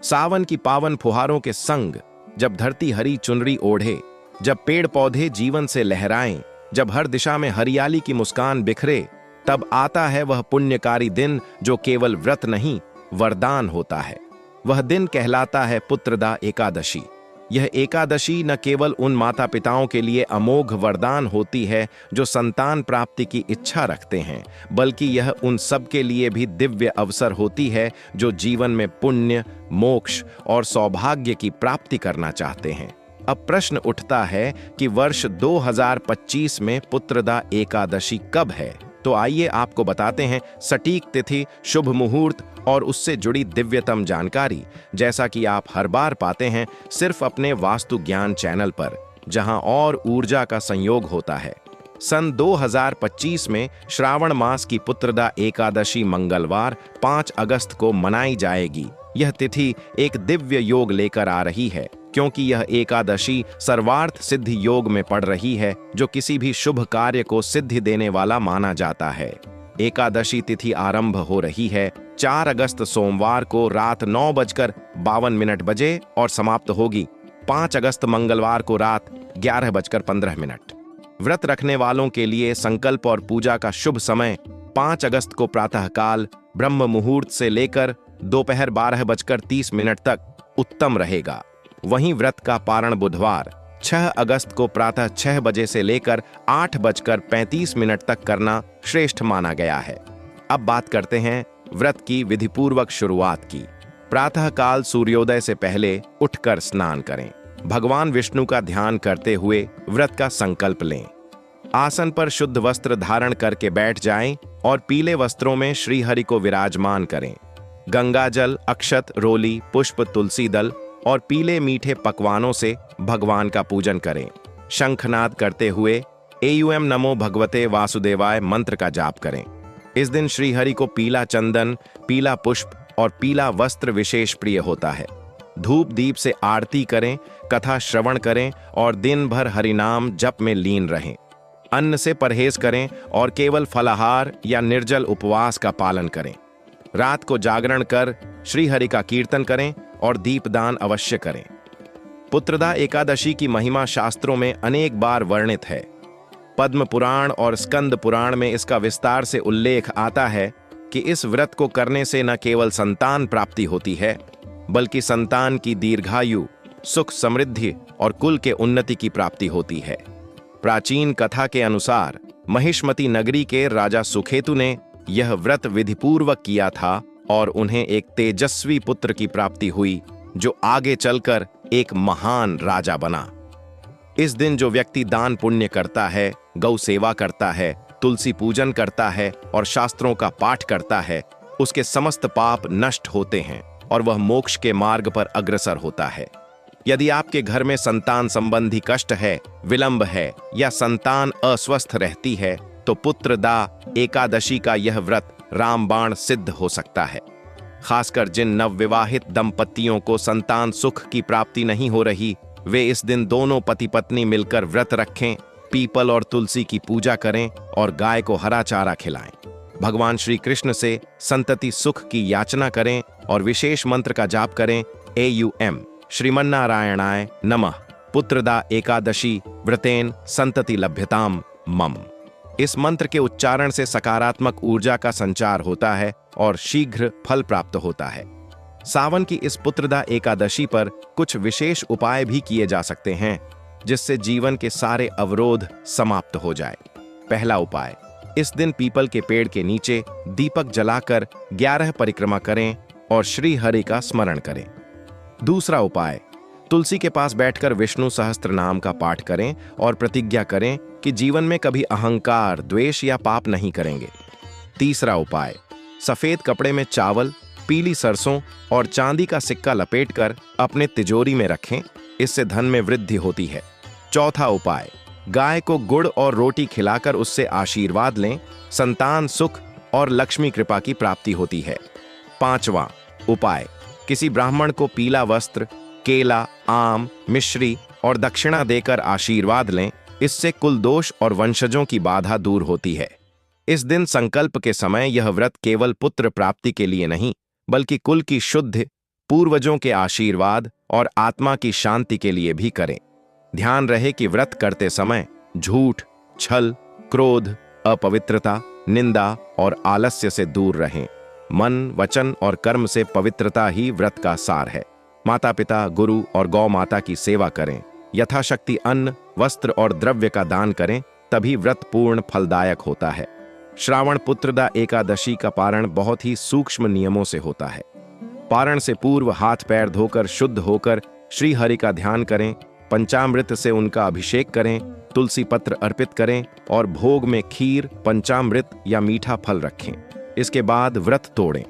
सावन की पावन फुहारों के संग जब धरती हरी चुनरी ओढ़े, जब पेड़ पौधे जीवन से लहराएं, जब हर दिशा में हरियाली की मुस्कान बिखरे, तब आता है वह पुण्यकारी दिन जो केवल व्रत नहीं वरदान होता है। वह दिन कहलाता है पुत्रदा एकादशी। यह एकादशी न केवल उन माता पिताओं के लिए अमोघ वरदान होती है जो संतान प्राप्ति की इच्छा रखते हैं, बल्कि यह उन सब के लिए भी दिव्य अवसर होती है जो जीवन में पुण्य, मोक्ष और सौभाग्य की प्राप्ति करना चाहते हैं। अब प्रश्न उठता है कि वर्ष 2025 में पुत्रदा एकादशी कब है? तो आइए आपको बताते हैं सटीक तिथि, शुभ मुहूर्त और उससे जुड़ी दिव्यतम जानकारी, जैसा कि आप हर बार पाते हैं सिर्फ अपने वास्तु ज्ञान चैनल पर, जहां और ऊर्जा का संयोग होता है। सन 2025 में श्रावण मास की पुत्रदा एकादशी मंगलवार 5 अगस्त को मनाई जाएगी। यह तिथि एक दिव्य योग लेकर आ रही है, क्योंकि यह एकादशी सर्वार्थ सिद्धि योग में पड़ रही है, जो किसी भी शुभ कार्य को सिद्धि देने वाला माना जाता है। एकादशी तिथि आरंभ हो रही है 4 अगस्त सोमवार को रात 9:52 बजे और समाप्त होगी 5 अगस्त मंगलवार को रात 11:15। व्रत रखने वालों के लिए संकल्प और पूजा का शुभ समय 5 अगस्त को प्रातःकाल ब्रह्म मुहूर्त से लेकर दोपहर 12:30 तक उत्तम रहेगा। वहीं व्रत का पारण बुधवार 6 अगस्त को प्रातः 6 बजे से लेकर 8:35 तक करना श्रेष्ठ माना गया है। अब बात करते हैं व्रत की विधिपूर्वक शुरुआत की। प्रातःकाल सूर्योदय से पहले उठकर स्नान करें। भगवान विष्णु का ध्यान करते हुए व्रत का संकल्प लें। आसन पर शुद्ध वस्त्र धारण करके बैठ जाएं और पीले वस्त्रों में श्रीहरि को विराजमान करें। गंगाजल, अक्षत, रोली, पुष्प, तुलसी दल और पीले मीठे पकवानों से भगवान का पूजन करें। शंखनाद करते हुए एयूएम नमो भगवते वासुदेवाय मंत्र का जाप करें। इस दिन श्रीहरि को पीला चंदन, पीला पुष्प और पीला वस्त्र विशेष प्रिय होता है। धूप दीप से आरती करें, कथा श्रवण करें और दिन भर हरिनाम जप में लीन रहें। अन्न से परहेज करें और केवल फलाहार या निर्जल उपवास का पालन करें। रात को जागरण कर श्रीहरि का कीर्तन करें और दीपदान अवश्य करें। पुत्रदा एकादशी की महिमा शास्त्रों में अनेक बार वर्णित है। पद्म पुराण और स्कंद पुराण में इसका विस्तार से उल्लेख आता है कि इस व्रत को करने से न केवल संतान प्राप्ति होती है, बल्कि संतान की दीर्घायु, सुख, समृद्धि और कुल के उन्नति की प्राप्ति होती है। प्राचीन कथा के अनुसार महिष्मती नगरी के राजा सुखेतु ने यह व्रत विधिपूर्वक किया था और उन्हें एक तेजस्वी पुत्र की प्राप्ति हुई, जो आगे चलकर एक महान राजा बना। इस दिन जो व्यक्ति दान पुण्य करता है, गौ सेवा करता है, तुलसी पूजन करता है और शास्त्रों का पाठ करता है, उसके समस्त पाप नष्ट होते हैं और वह मोक्ष के मार्ग पर अग्रसर होता है। यदि आपके घर में संतान संबंधी कष्ट है, विलंब है या संतान अस्वस्थ रहती है, तो पुत्रदा एकादशी का यह व्रत रामबाण सिद्ध हो सकता है। खासकर जिन नवविवाहित दंपतियों को संतान सुख की प्राप्ति नहीं हो रही, वे इस दिन दोनों पति पत्नी मिलकर व्रत रखें, पीपल और तुलसी की पूजा करें और गाय को हरा चारा खिलाएं। भगवान श्री कृष्ण से संतति सुख की याचना करें और विशेष मंत्र का जाप करें। एयूएम श्रीमन्नारायणाय नमः पुत्रदा एकादशी व्रतेन संतति लभ्यताम मम। इस मंत्र के उच्चारण से सकारात्मक ऊर्जा का संचार होता है और शीघ्र फल प्राप्त होता है। सावन की इस पुत्रदा एकादशी पर कुछ विशेष उपाय भी किए जा सकते हैं, जिससे जीवन के सारे अवरोध समाप्त हो जाए। पहला उपाय, इस दिन पीपल के पेड़ के नीचे दीपक जलाकर 11 परिक्रमा करें और श्री हरि का स्मरण करें। दूसरा उपाय, तुलसी के पास बैठकर विष्णु सहस्त्र नाम का पाठ करें और प्रतिज्ञा करें कि जीवन में कभी अहंकार, द्वेष या पाप नहीं करेंगे। तीसरा उपाय, सफेद कपड़े में चावल, पीली सरसों और चांदी का सिक्का लपेटकर अपने तिजोरी में रखें, इससे धन में वृद्धि होती है। चौथा उपाय, गाय को गुड़ और रोटी खिलाकर उससे आशीर्वाद लें, संतान सुख और लक्ष्मी कृपा की प्राप्ति होती है। पांचवा उपाय, किसी ब्राह्मण को पीला वस्त्र, केला, आम, मिश्री और दक्षिणा देकर आशीर्वाद लें, इससे कुल दोष और वंशजों की बाधा दूर होती है। इस दिन संकल्प के समय यह व्रत केवल पुत्र प्राप्ति के लिए नहीं, बल्कि कुल की शुद्ध पूर्वजों के आशीर्वाद और आत्मा की शांति के लिए भी करें। ध्यान रहे कि व्रत करते समय झूठ, छल, क्रोध, अपवित्रता, निंदा और आलस्य से दूर रहें। मन, वचन और कर्म से पवित्रता ही व्रत का सार है। माता पिता, गुरु और गौ माता की सेवा करें। यथाशक्ति अन्न, वस्त्र और द्रव्य का दान करें, तभी व्रत पूर्ण फलदायक होता है। श्रावण पुत्रदा एकादशी का पारण बहुत ही सूक्ष्म नियमों से होता है। पारण से पूर्व हाथ पैर धोकर शुद्ध होकर श्री हरि का ध्यान करें, पंचामृत से उनका अभिषेक करें, तुलसी पत्र अर्पित करें और भोग में खीर, पंचामृत या मीठा फल रखें। इसके बाद व्रत तोड़ें।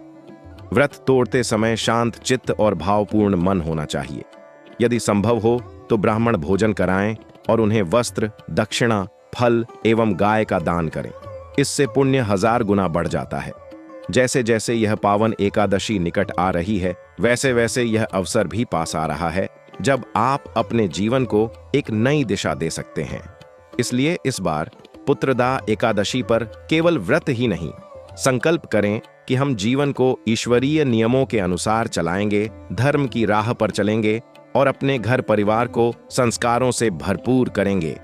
व्रत तोड़ते समय शांत चित्त और भावपूर्ण मन होना चाहिए। यदि संभव हो तो ब्राह्मण भोजन कराएं और उन्हें वस्त्र, दक्षिणा, फल एवं गाय का दान करें। इससे पुण्य 1000 गुना बढ़ जाता है। जैसे जैसे यह पावन एकादशी निकट आ रही है, वैसे वैसे यह अवसर भी पास आ रहा है जब आप अपने जीवन को एक नई दिशा दे सकते हैं। इसलिए इस बार पुत्रदा एकादशी पर केवल व्रत ही नहीं, संकल्प करें कि हम जीवन को ईश्वरीय नियमों के अनुसार चलाएंगे, धर्म की राह पर चलेंगे और अपने घर परिवार को संस्कारों से भरपूर करेंगे।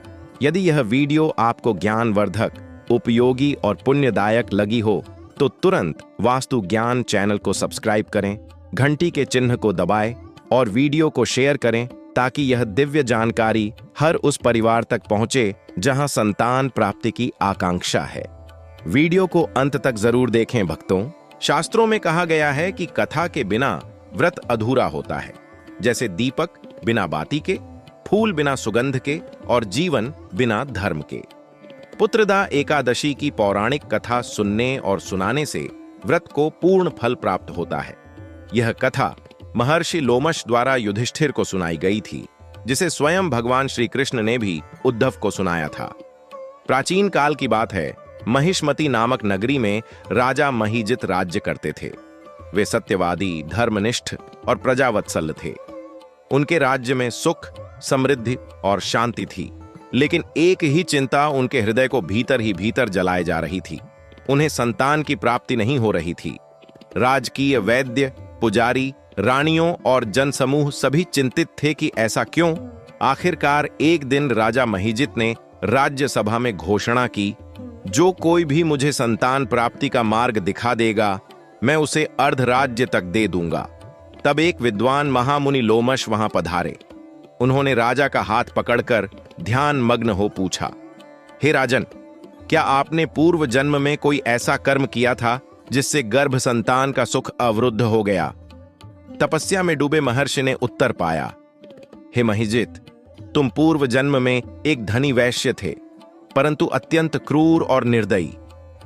यदि यह वीडियो आपको ज्ञानवर्धक, उपयोगी और पुण्यदायक लगी हो तो तुरंत वास्तु ज्ञान चैनल को सब्सक्राइब करें, घंटी के चिन्ह को दबाएं और वीडियो को शेयर करें ताकि यह दिव्य जानकारी हर उस परिवार तक पहुंचे जहां संतान प्राप्ति की आकांक्षा है। वीडियो को अंत तक जरूर देखें भक्तों। शास्त्रों में कहा गया है कि कथा के बिना व्रत अधूरा होता है। जैसे दीपक बिना बाती के, फूल बिना सुगंध के और जीवन बिना धर्म के। पुत्रदा एकादशी की पौराणिक कथा सुनने और सुनाने से व्रत को पूर्ण फल प्राप्त होता है। यह कथा महर्षि लोमश द्वारा युधिष्ठिर को सुनाई गई थी, जिसे स्वयं भगवान श्री कृष्ण ने भी उद्धव को सुनाया था। प्राचीन काल की बात है, महिष्मति नामक नगरी में राजा महीजित राज्य करते थे। वे सत्यवादी, धर्मनिष्ठ और प्रजावत्सल थे। उनके राज्य में सुख, समृद्धि और शांति थी, लेकिन एक ही चिंता उनके हृदय को भीतर ही भीतर जलाए जा रही थी। उन्हें संतान की प्राप्ति नहीं हो रही थी। राजकीय वैद्य, पुजारी, रानियों और जनसमूह सभी चिंतित थे कि ऐसा क्यों। आखिरकार एक दिन राजा महीजित ने राज्यसभा में घोषणा की, जो कोई भी मुझे संतान प्राप्ति का मार्ग दिखा देगा, मैं उसे अर्धराज्य तक दे दूंगा। तब एक विद्वान महामुनि लोमश वहां पधारे। उन्होंने राजा का हाथ पकड़कर ध्यान मग्न हो पूछा, हे राजन, क्या आपने पूर्व जन्म में कोई ऐसा कर्म किया था जिससे गर्भ संतान का सुख अवरुद्ध हो गया? तपस्या में डूबे महर्षि ने उत्तर पाया, हे महीजित, तुम पूर्व जन्म में एक धनी वैश्य थे, परंतु अत्यंत क्रूर और निर्दयी।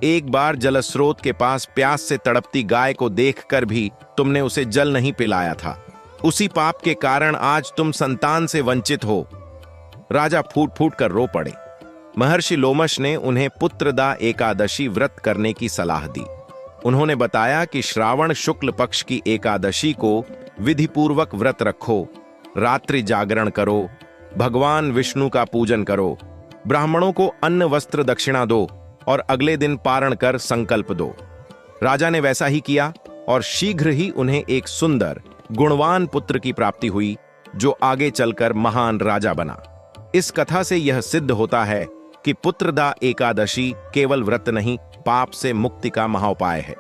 एक बार जलस्रोत के पास प्यास से तड़पती गाय को देखकर भी तुमने उसे जल नहीं पिलाया था। उसी पाप के कारण आज तुम संतान से वंचित हो। राजा फूट फूट कर रो पड़े। महर्षि लोमश ने उन्हें पुत्रदा एकादशी व्रत करने की सलाह दी। उन्होंने बताया कि श्रावण शुक्ल पक्ष की एकादशी को विधिपूर्वक व्रत रखो, रात्रि जागरण करो, भगवान विष्णु का पूजन करो, ब्राह्मणों को अन्न वस्त्र दक्षिणा दो और अगले दिन पारण कर संकल्प दो। राजा ने वैसा ही किया और शीघ्र ही उन्हें एक सुंदर, गुणवान पुत्र की प्राप्ति हुई, जो आगे चलकर महान राजा बना। इस कथा से यह सिद्ध होता है कि पुत्रदा एकादशी केवल व्रत नहीं, पाप से मुक्ति का महाउपाय है।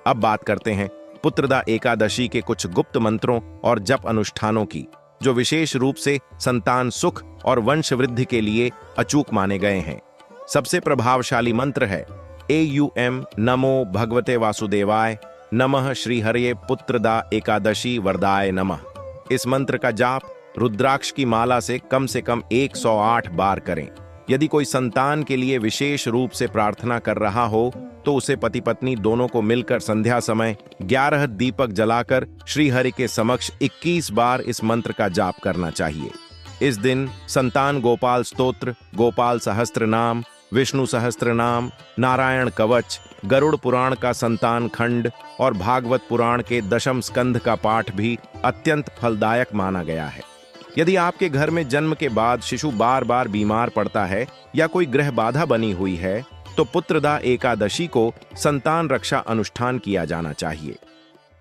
अब बात करते हैं पुत्रदा एकादशी के कुछ गुप्त मंत्रों और जप अनुष्ठानों की, जो विशेष रूप से संतान सुख और वंश वृद्धि के लिए अचूक माने गए हैं। सबसे प्रभावशाली मंत्र है एयूएम नमो भगवते वासुदेवाय नमः श्री हरे पुत्रदा एकादशी वरदाय नमः। इस मंत्र का जाप रुद्राक्ष की माला से कम 108 बार करें। यदि कोई संतान के लिए विशेष रूप से प्रार्थना कर रहा हो तो उसे पति पत्नी दोनों को मिलकर संध्या समय 11 दीपक जलाकर श्री हरि के समक्ष 21 बार इस मंत्र का जाप करना चाहिए। इस दिन संतान गोपाल स्तोत्र, गोपाल सहस्त्र नाम, विष्णु सहस्त्र नाम, नारायण कवच, गरुड़ पुराण का संतान खंड और भागवत पुराण के दशम स्कंध का पाठ भी अत्यंत फलदायक माना गया है। यदि आपके घर में जन्म के बाद शिशु बार बार बीमार पड़ता है या कोई ग्रह बाधा बनी हुई है तो पुत्रदा एकादशी को संतान रक्षा अनुष्ठान किया जाना चाहिए।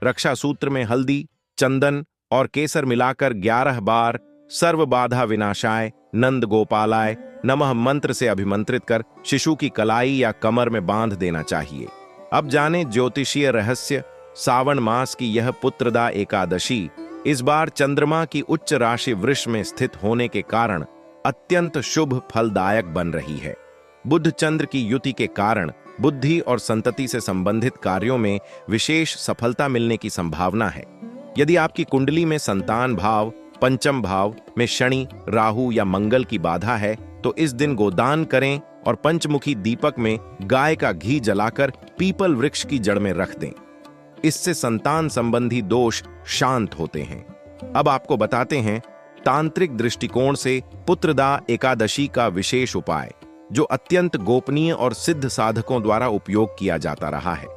रक्षा सूत्र में हल्दी, चंदन और केसर मिलाकर 11 बार सर्व बाधा विनाशाय नंद गोपालाय नमः मंत्र से अभिमंत्रित कर शिशु की कलाई या कमर में बांध देना चाहिए। अब जाने ज्योतिषीय रहस्य। सावन मास की यह पुत्रदा एकादशी इस बार चंद्रमा की उच्च राशि वृष में स्थित होने के कारण अत्यंत शुभ फलदायक बन रही है। बुध चंद्र की युति के कारण बुद्धि और संतति से संबंधित कार्यों में विशेष सफलता मिलने की संभावना है। यदि आपकी कुंडली में संतान भाव, पंचम भाव में शनि, राहु या मंगल की बाधा है तो इस दिन गोदान करें और पंचमुखी दीपक में गाय का घी जलाकर पीपल वृक्ष की जड़ में रख दें। इससे संतान संबंधी दोष शांत होते हैं। अब आपको बताते हैं तांत्रिक दृष्टिकोण से पुत्रदा एकादशी का विशेष उपाय, जो अत्यंत गोपनीय और सिद्ध साधकों द्वारा उपयोग किया जाता रहा है।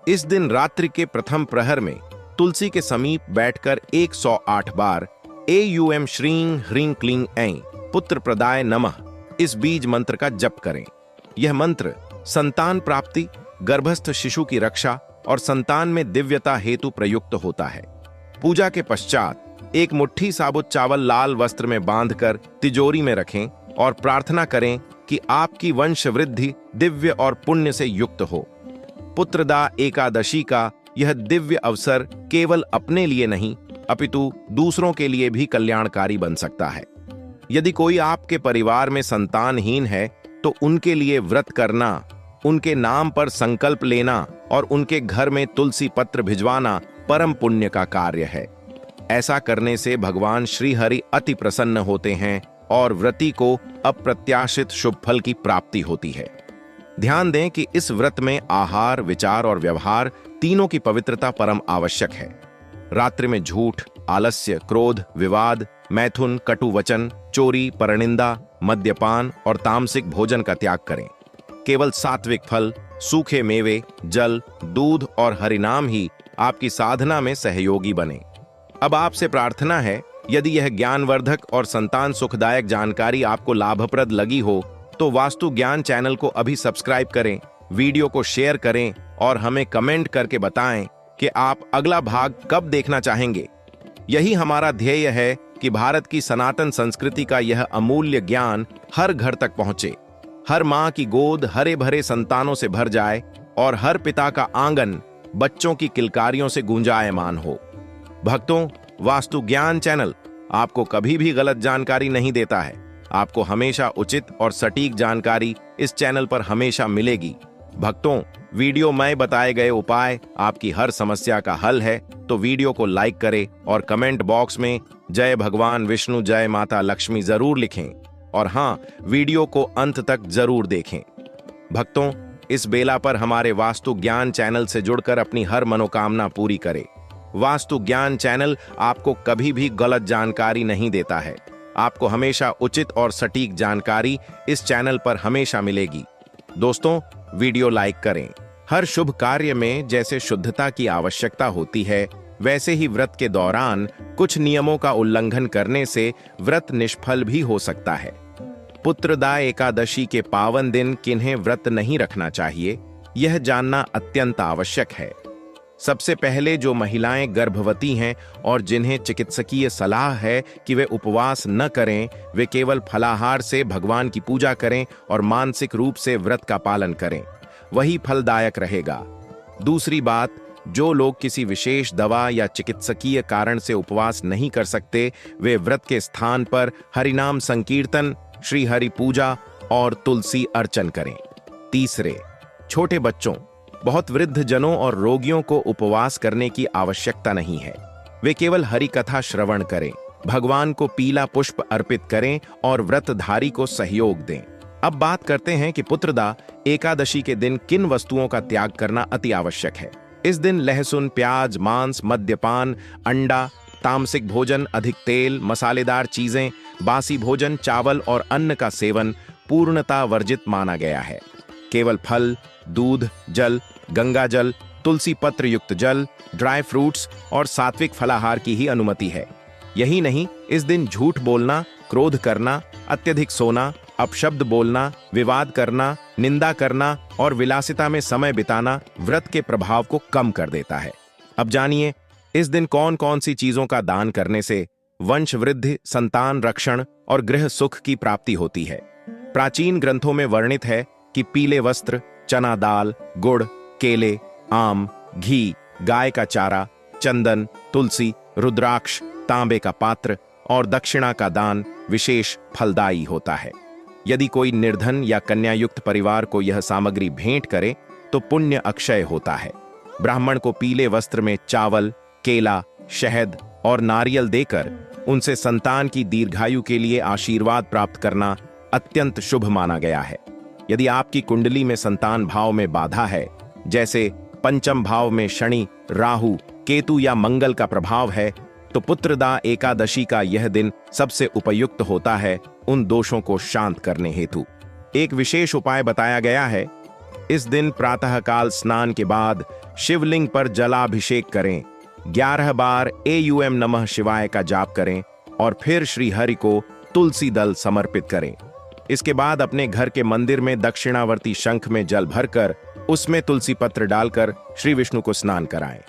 इस दिन रात्रि के प्रथम प्रहर में तुलसी के समीप बैठकर 108 बार एयूएम श्रीं ह्रीं क्लीं ऐं पुत्र प्रदाय नमः इस बीज मंत्र का जप करें। यह मंत्र संतान प्राप्ति, गर्भस्थ शिशु की रक्षा और संतान में दिव्यता हेतु प्रयुक्त होता है। पूजा के पश्चात एक मुट्ठी साबुत चावल लाल वस्त्र में बांधकर तिजोरी में रखें और प्रार्थना करें कि आपकी वंश वृद्धि दिव्य और पुण्य से युक्त हो। पुत्रदा एकादशी का यह दिव्य अवसर केवल अपने लिए नहीं अपितु दूसरों के लिए भी कल्याणकारी बन सकता है। यदि कोई आपके परिवार में संतानहीन है तो उनके लिए व्रत करना, उनके नाम पर संकल्प लेना और उनके घर में तुलसी पत्र भिजवाना परम पुण्य का कार्य है। ऐसा करने से भगवान श्री हरि अति प्रसन्न होते हैं और व्रती को अप्रत्याशित शुभ फल की प्राप्ति होती है। ध्यान दें कि इस व्रत में आहार, विचार और व्यवहार तीनों की पवित्रता परम आवश्यक है। रात्रि में झूठ, आलस्य, क्रोध, विवाद, मैथुन, कटु वचन, चोरी, परनिंदा, मद्यपान और तामसिक भोजन का त्याग करें। केवल सात्विक फल, सूखे मेवे, जल, दूध और हरिनाम ही आपकी साधना में सहयोगी बने। अब आपसे प्रार्थना है, यदि यह ज्ञानवर्धक और संतान सुखदायक जानकारी आपको लाभप्रद लगी हो तो वास्तु ज्ञान चैनल को अभी सब्सक्राइब करें, वीडियो को शेयर करें और हमें कमेंट करके बताएं कि आप अगला भाग कब देखना चाहेंगे। यही हमारा ध्येय है कि भारत की सनातन संस्कृति का यह अमूल्य ज्ञान हर घर तक पहुंचे, हर मां की गोद हरे भरे संतानों से भर जाए और हर पिता का आंगन बच्चों की किलकारियों से गूंजायमान हो। भक्तों, वास्तु ज्ञान चैनल आपको कभी भी गलत जानकारी नहीं देता है। आपको हमेशा उचित और सटीक जानकारी इस चैनल पर हमेशा मिलेगी। भक्तों, वीडियो में बताए गए उपाय आपकी हर समस्या का हल है तो वीडियो को लाइक करें और कमेंट बॉक्स में जय भगवान विष्णु, जय माता लक्ष्मी जरूर लिखें और हाँ, वीडियो को अंत तक जरूर देखें। भक्तों, इस बेला पर हमारे वास्तु ज्ञान चैनल से जुड़कर अपनी हर मनोकामना पूरी करें। वास्तु ज्ञान चैनल आपको कभी भी गलत जानकारी नहीं देता है। आपको हमेशा उचित और सटीक जानकारी इस चैनल पर हमेशा मिलेगी। दोस्तों, वीडियो लाइक करें। हर शुभ कार्य में जैसे शुद्धता की आवश्यकता होती है, वैसे ही व्रत के दौरान कुछ नियमों का उल्लंघन करने से व्रत निष्फल भी हो सकता है। पुत्रदा एकादशी के पावन दिन किन्हें व्रत नहीं रखना चाहिए, यह जानना अत्यंत आवश्यक है। सबसे पहले जो महिलाएं गर्भवती हैं और जिन्हें चिकित्सकीय सलाह है कि वे उपवास न करें, वे केवल फलाहार से भगवान की पूजा करें और मानसिक रूप से व्रत का पालन करें, वही फलदायक रहेगा। दूसरी बात, जो लोग किसी विशेष दवा या चिकित्सकीय कारण से उपवास नहीं कर सकते, वे व्रत के स्थान पर हरिनाम संकीर्तन, श्री हरि पूजा और तुलसी अर्चन करें। तीसरे, छोटे बच्चों, बहुत वृद्ध जनों और रोगियों को उपवास करने की आवश्यकता नहीं है। वे केवल हरि कथा श्रवण करें, भगवान को पीला पुष्प अर्पित करें और व्रतधारी को सहयोग दें। अब बात करते हैं कि पुत्रदा एकादशी के दिन किन वस्तुओं का त्याग करना अति आवश्यक है। इस दिन लहसुन, प्याज, मांस, मद्यपान, अंडा, तामसिक भोजन, अधिक तेल, मसालेदार चीजें, बासी भोजन, चावल और अन्न का सेवन पूर्णतः वर्जित माना गया है। केवल फल, दूध, जल, गंगा जल, तुलसी पत्र युक्त जल, ड्राई फ्रूट्स और सात्विक फलाहार की ही अनुमति है। यही नहीं, इस दिन झूठ बोलना, क्रोध करना, अत्यधिक सोना, अपशब्द बोलना, विवाद करना, निंदा करना और विलासिता में समय बिताना व्रत के प्रभाव को कम कर देता है। अब जानिए इस दिन कौन कौन सी चीजों का दान करने से वंश वृद्धि, संतान रक्षण और गृह सुख की प्राप्ति होती है? प्राचीन ग्रंथों में वर्णित है कि पीले वस्त्र, चना दाल, गुड़, केले, आम, घी, गाय का चारा, चंदन, तुलसी, रुद्राक्ष, तांबे का पात्र और दक्षिणा का दान विशेष फलदायी होता है। यदि कोई निर्धन या कन्यायुक्त परिवार को यह सामग्री भेंट करे तो पुण्य अक्षय होता है। ब्राह्मण को पीले वस्त्र में चावल, केला, शहद और नारियल देकर उनसे संतान की दीर्घायु के लिए आशीर्वाद प्राप्त करना अत्यंत शुभ माना गया है। यदि आपकी कुंडली में संतान भाव में बाधा है, जैसे पंचम भाव में शनि, राहु, केतु या मंगल का प्रभाव है, तो पुत्रदा एकादशी का यह दिन सबसे उपयुक्त होता है उन दोषों को शांत करने हेतु। एक विशेष उपाय बताया गया है। इस दिन प्रातःकाल स्नान के बाद शिवलिंग पर जलाभिषेक करें, 11 बार एयूएम नमः शिवाय का जाप करें और फिर श्री हरि को तुलसी दल समर्पित करें। इसके बाद अपने घर के मंदिर में दक्षिणावर्ती शंख में जल भरकर उसमें तुलसी पत्र डालकर श्री विष्णु को स्नान कराएं।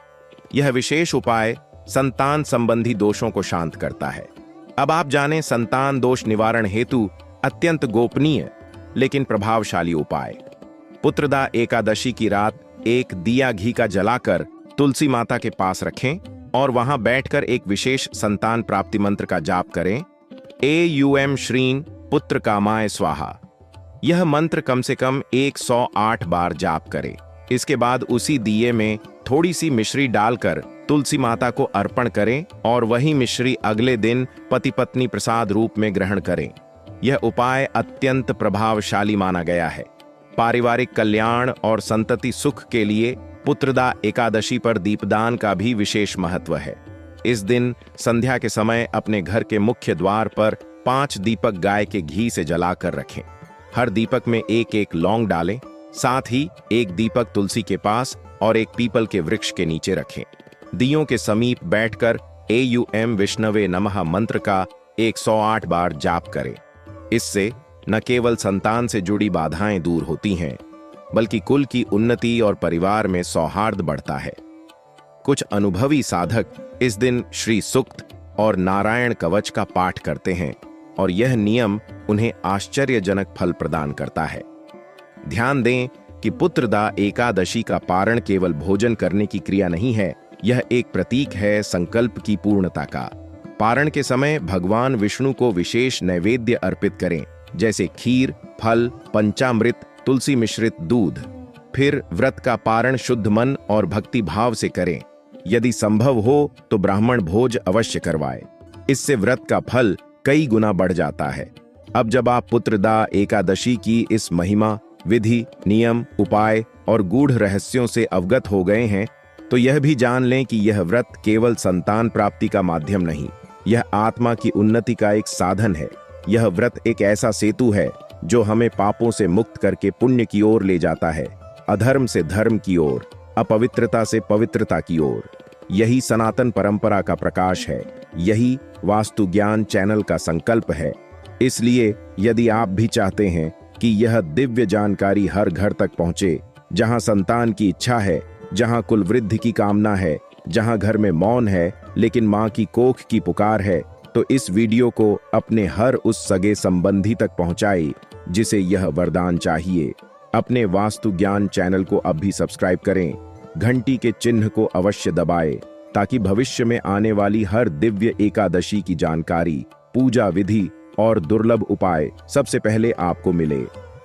यह विशेष उपाय संतान संबंधी दोषों को शांत करता है। अब आप जानें संतान दोष निवारण हेतु अत्यंत गोपनीय लेकिन प्रभावशाली उपाय। पुत्रदा एकादशी की रात एक दिया घी का जलाकर तुलसी माता के पास रखें और वहां बैठकर एक विशेष संतान प्राप्ति मंत्र का जाप करें। एयूएम श्रीं पुत्र कामाय स्वाहा। यह मंत्र कम से कम 108 बार जाप करें। इसके बाद उसी दिए में थोड़ी सी मिश्री डालकर तुलसी माता को अर्पण करें और वही मिश्री अगले दिन पति पत्नी प्रसाद रूप में ग्रहण करें। यह उपाय अत्यंत प्रभावशाली माना गया है। पारिवारिक कल्याण और संतति सुख के लिए पुत्रदा एकादशी पर दीपदान का भी विशेष महत्व है। इस दिन संध्या के समय अपने घर के मुख्य द्वार पर 5 दीपक गाय के घी से जलाकर रखें। हर दीपक में एक एक लौंग डालें। साथ ही एक दीपक तुलसी के पास और एक पीपल के वृक्ष के नीचे रखें। दियों के समीप बैठकर एयूएम विष्णवे नमः मंत्र का 108 बार जाप करें। इससे न केवल संतान से जुड़ी बाधाएं दूर होती हैं, बल्कि कुल की उन्नति और परिवार में सौहार्द बढ़ता है। कुछ अनुभवी साधक इस दिन श्री सूक्त और नारायण कवच का पाठ करते हैं और यह नियम उन्हें आश्चर्यजनक फल प्रदान करता है। ध्यान दें कि पुत्रदा एकादशी का पारण केवल भोजन करने की क्रिया नहीं है, यह एक प्रतीक है संकल्प की पूर्णता का। पारण के समय भगवान विष्णु को विशेष नैवेद्य अर्पित करें, जैसे खीर, फल, पंचामृत, तुलसी मिश्रित दूध। फिर व्रत का पारण शुद्ध मन और भक्ति भाव से करें। यदि संभव हो तो ब्राह्मण भोज अवश्य करवाएं। इससे व्रत का फल कई गुना बढ़ जाता है। अब जब आप पुत्रदा एकादशी की इस महिमा, विधि, नियम, उपाय और गूढ़ रहस्यों से अवगत हो गए हैं, तो यह भी जान लें कि यह व्रत केवल संतान प्राप्ति का माध्यम नहीं, यह आत्मा की उन्नति का एक साधन है। यह व्रत एक ऐसा सेतु है जो हमें पापों से मुक्त करके पुण्य की ओर ले जाता है, अधर्म से धर्म की ओर, अपवित्रता से पवित्रता की ओर। यही सनातन परंपरा का प्रकाश है, यही वास्तु ज्ञान चैनल का संकल्प है। इसलिए यदि आप भी चाहते हैं कि यह दिव्य जानकारी हर घर तक पहुंचे, जहां संतान की इच्छा है, जहां कुल वृद्धि की कामना है, जहां घर में मौन है लेकिन मां की कोख की पुकार है, तो इस वीडियो को अपने हर उस सगे संबंधी तक पहुंचाएं जिसे यह वरदान चाहिए। अपने वास्तु ज्ञान चैनल को अब भी सब्सक्राइब करें, घंटी के चिन्ह को अवश्य दबाएं, ताकि भविष्य में आने वाली हर दिव्य एकादशी की जानकारी, पूजा विधि और दुर्लभ उपाय सबसे पहले आपको मिले।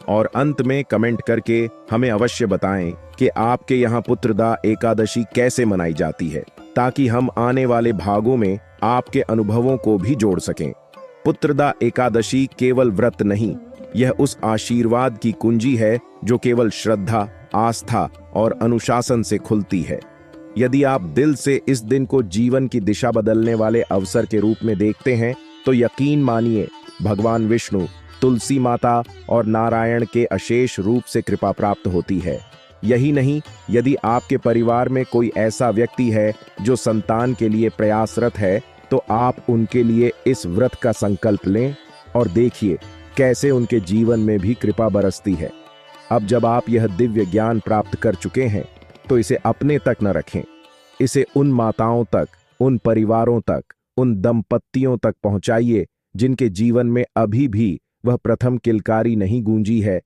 और अंत में कमेंट करके हमें अवश्य बताएं कि आपके यहाँ पुत्रदा एकादशी कैसे मनाई जाती है, ताकि हम आने वाले भागों में आपके अनुभवों को भी जोड़ सकें। पुत्रदा एकादशी केवल व्रत नहीं, यह उस आशीर्वाद की कुंजी है जो केवल श्रद्धा, आस्था और अनुशासन से खुलती है। यदि आप दिल से इस दिन को जीवन की दिशा बदलने वाले अवसर के रूप में देखते हैं, तो यकीन मानिए भगवान विष्णु, तुलसी माता और नारायण के अशेष रूप से कृपा प्राप्त होती है। यही नहीं, यदि आपके परिवार में कोई ऐसा व्यक्ति है जो संतान के लिए प्रयासरत है, तो आप उनके लिए इस व्रत का संकल्प लें और देखिए कैसे उनके जीवन में भी कृपा बरसती है। अब जब आप यह दिव्य ज्ञान प्राप्त कर चुके हैं, तो इसे अपने तक न रखें, इसे उन माताओं तक, उन परिवारों तक, उन दंपत्तियों तक पहुंचाइए जिनके जीवन में अभी भी वह प्रथम किलकारी नहीं गूंजी है